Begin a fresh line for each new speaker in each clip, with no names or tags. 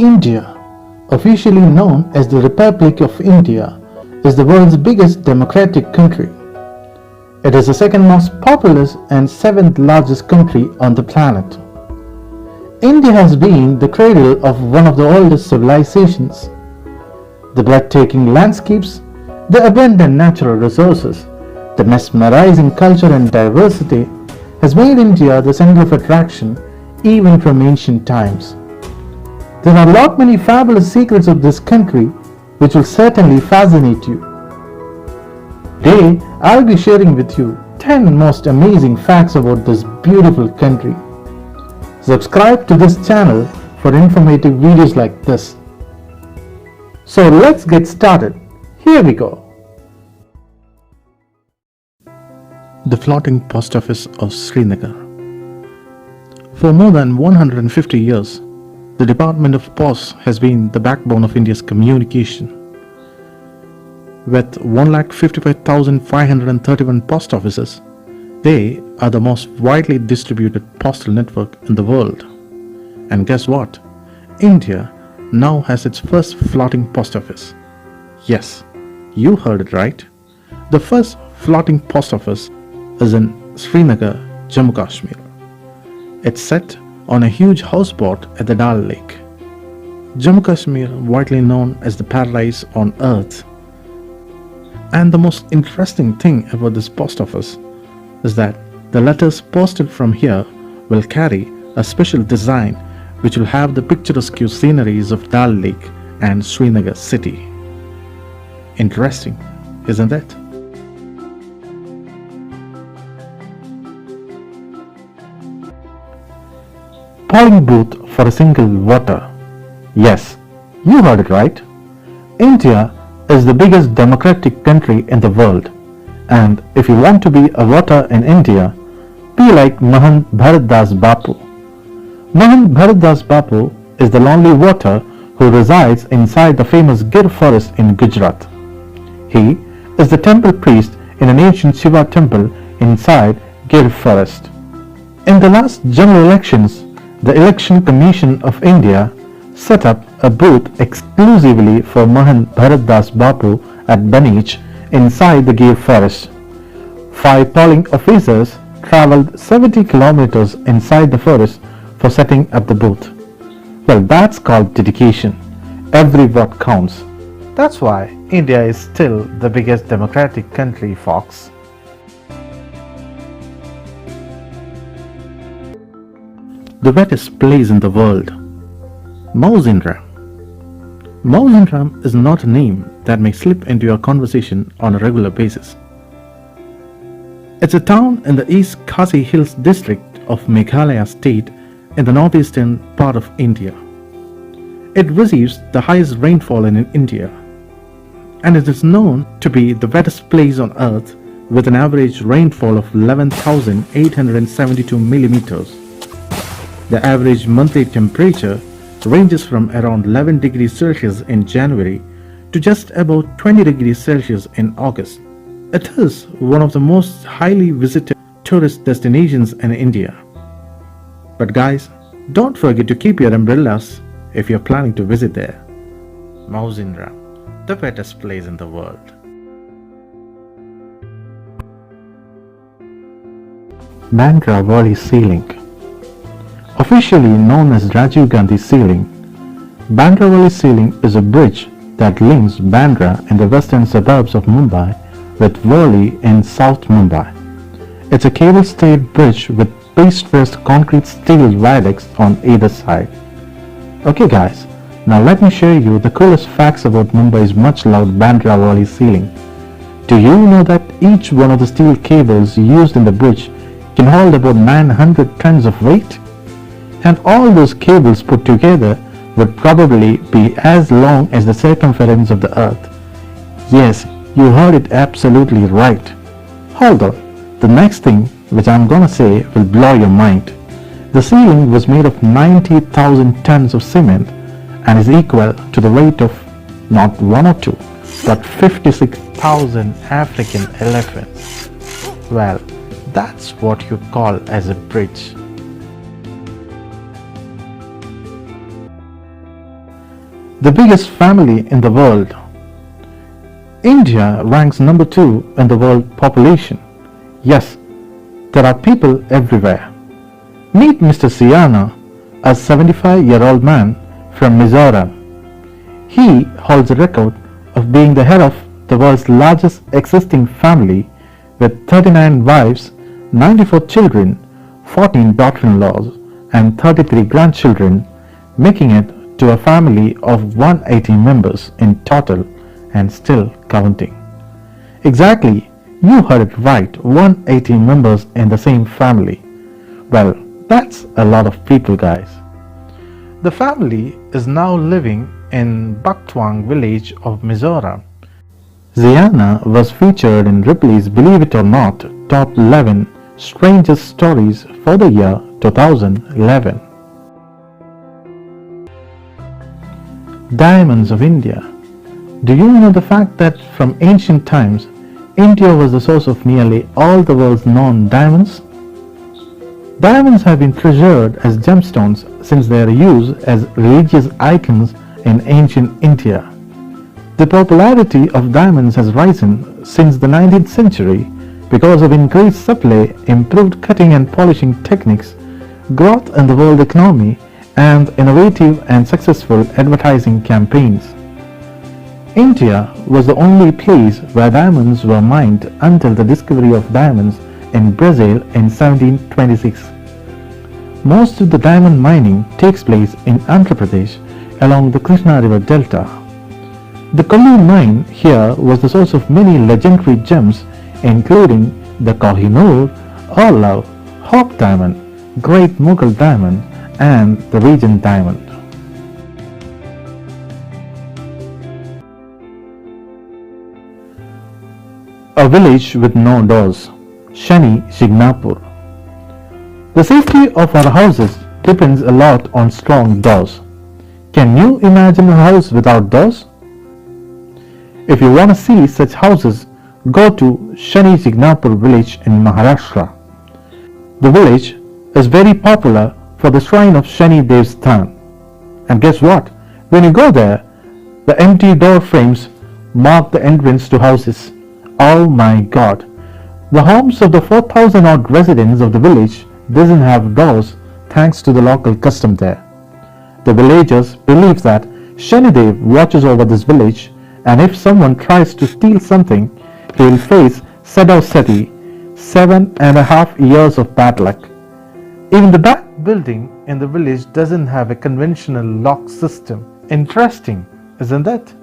India, officially known as the Republic of India, is the world's biggest democratic country. It is the second most populous and seventh largest country on the planet. India has been the cradle of one of the oldest civilizations. The breathtaking landscapes, the abundant natural resources, the mesmerizing culture and diversity has made India the center of attraction even from ancient times. There are many fabulous secrets of this country which will certainly fascinate you. Today, I'll be sharing with you 10 most amazing facts about this beautiful country. Subscribe to this channel for informative videos like this. So let's get started. Here we go. The floating post office of Srinagar. For more than 150 years, the Department of Posts has been the backbone of India's communication. With 155,531 post offices, they are the most widely distributed postal network in the world. And guess what? India now has its first floating post office. Yes, you heard it right. The first floating post office is in Srinagar, Jammu Kashmir. It's set on a huge houseboat at the Dal Lake. Jammu Kashmir, widely known as the paradise on earth. And the most interesting thing about this post office is that the letters posted from here will carry a special design which will have the picturesque sceneries of Dal Lake and Srinagar city. Interesting, isn't it? Polling booth for a single voter. Yes, you heard it right. India is the biggest democratic country in the world, and if you want to be a voter in India, be like Mahant Bharatdas Bapu. Mahant Bharatdas Bapu is the lonely voter who resides inside the famous Gir forest in Gujarat. He is the temple priest in an ancient Shiva temple inside Gir forest. In the last general elections, the Election Commission of India set up a booth exclusively for Mahant Bharatdas Bapu at Banij inside the Gir forest. 5 polling officers travelled 70 kilometers inside the forest for setting up the booth. Well, that's called dedication. Every vote counts. That's why India is still the biggest democratic country, folks. The wettest place in the world. Mawzinram. Mawzinram is not a name that may slip into your conversation on a regular basis. It's a town in the East Khasi Hills district of Meghalaya state in the northeastern part of India. It receives the highest rainfall in India, and it is known to be the wettest place on earth with an average rainfall of 11,872 millimeters. The average monthly temperature ranges from around 11 degrees Celsius in January to just about 20 degrees Celsius in August. It is one of the most highly visited tourist destinations in India. But guys, don't forget to keep your umbrellas if you're planning to visit there. Mawzinram, the wettest place in the world. Bandra Valley Ceiling. Officially known as Rajiv Gandhi Ceiling, Bandra Valley Ceiling is a bridge that links Bandra in the western suburbs of Mumbai with Worli in South Mumbai. It's a cable-stayed bridge with paste-pressed concrete steel viaducts on either side. Okay guys, now let me share you the coolest facts about Mumbai's much-loved Bandra Valley Ceiling. Do you know that each one of the steel cables used in the bridge can hold about 900 tons of weight? And all those cables put together would probably be as long as the circumference of the earth. Yes, you heard it absolutely right. Hold on, the next thing which I'm gonna say will blow your mind. The ceiling was made of 90,000 tons of cement and is equal to the weight of not 1 or 2, but 56,000 African elephants. Well, that's what you call as a bridge. The biggest family in the world. India ranks number 2 in the world population. Yes, there are people everywhere. Meet Mr. Siana, a 75-year-old man from Mizoram. He holds a record of being the head of the world's largest existing family with 39 wives, 94 children, 14 daughter-in-laws and 33 grandchildren, making it to a family of 180 members in total and still counting. Exactly, you heard it right, 180 members in the same family. Well, that's a lot of people, guys. The family is now living in Baktwang village of Mizoram. Ziana was featured in Ripley's Believe It or Not Top 11 Strangest Stories for the year 2011. Diamonds of India. Do you know the fact that from ancient times, India was the source of nearly all the world's known diamonds? Diamonds have been treasured as gemstones since their use as religious icons in ancient India. The popularity of diamonds has risen since the 19th century because of increased supply, improved cutting and polishing techniques, growth in the world economy, and innovative and successful advertising campaigns. India was the only place where diamonds were mined until the discovery of diamonds in Brazil in 1726. Most of the diamond mining takes place in Andhra Pradesh along the Krishna River Delta. The Kollur mine here was the source of many legendary gems including the Kohinoor, Orlov, Hope Diamond, Great Mughal Diamond and the Regent Diamond. A village with no doors, Shani Shignapur. The safety of our houses depends a lot on strong doors. Can you imagine a house without doors? If you want to see such houses, go to Shani Shignapur village in Maharashtra. The village is very popular for the shrine of Shani Dev's Than. And guess what? When you go there, the empty door frames mark the entrance to houses. Oh my God! The homes of the 4,000 odd residents of the village doesn't have doors thanks to the local custom there. The villagers believe that Shanidev watches over this village and if someone tries to steal something, he will face Sadav Sati, 7.5 years of bad luck. Even the back building in the village doesn't have a conventional lock system. Interesting, isn't it?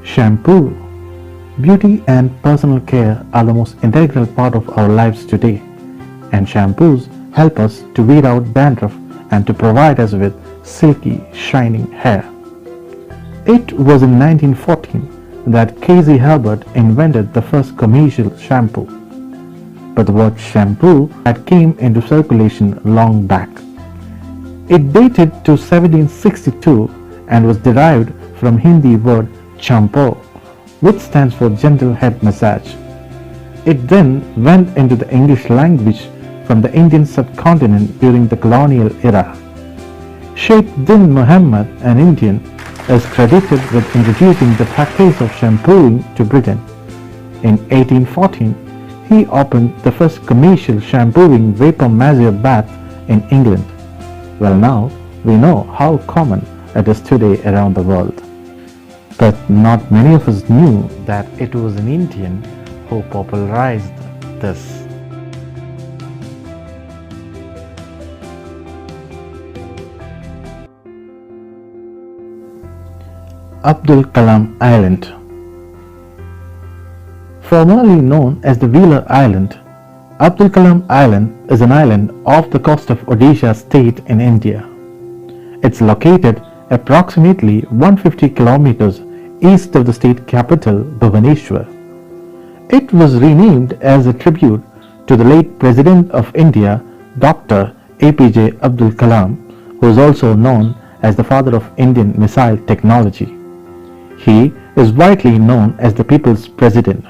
Shampoo. Beauty and personal care are the most integral part of our lives today, and shampoos help us to weed out dandruff and to provide us with silky, shining hair. It was in 1914 that Casey Herbert invented the first commercial shampoo. But the word shampoo had came into circulation long back. It dated to 1762 and was derived from Hindi word champo, which stands for gentle head massage. It then went into the English language from the Indian subcontinent during the colonial era. Sheikh Din Muhammad, an Indian, is credited with introducing the practice of shampooing to Britain. In 1814, he opened the first commercial shampooing vapor masseur bath in England. Well, now we know how common it is today around the world. But not many of us knew that it was an Indian who popularized this. Abdul Kalam Island. Formerly known as the Wheeler Island, Abdul Kalam Island is an island off the coast of Odisha state in India. It's located approximately 150 kilometers east of the state capital, Bhubaneswar. It was renamed as a tribute to the late President of India, Dr. APJ Abdul Kalam, who is also known as the father of Indian missile technology. He is widely known as the People's President.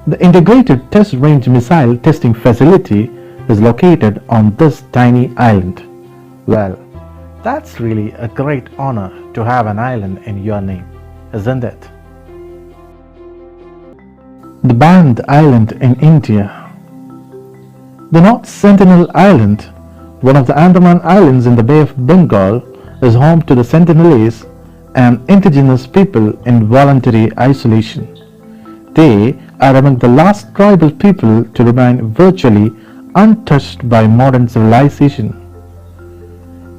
The Integrated Test Range Missile Testing Facility is located on this tiny island. Well, that's really a great honor to have an island in your name, isn't it? The Band Island in India. The North Sentinel Island, one of the Andaman Islands in the Bay of Bengal, is home to the Sentinelese, an indigenous people in voluntary isolation. They are among the last tribal people to remain virtually untouched by modern civilization.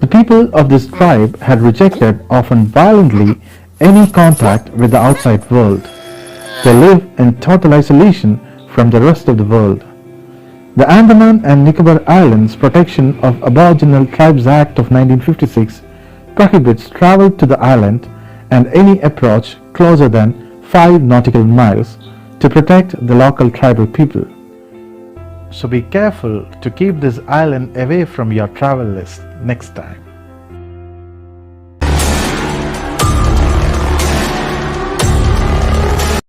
The people of this tribe had rejected, often violently, any contact with the outside world. They live in total isolation from the rest of the world. The Andaman and Nicobar Islands Protection of Aboriginal Tribes Act of 1956 prohibits travel to the island and any approach closer than 5 nautical miles to protect the local tribal people. So be careful to keep this island away from your travel list next time.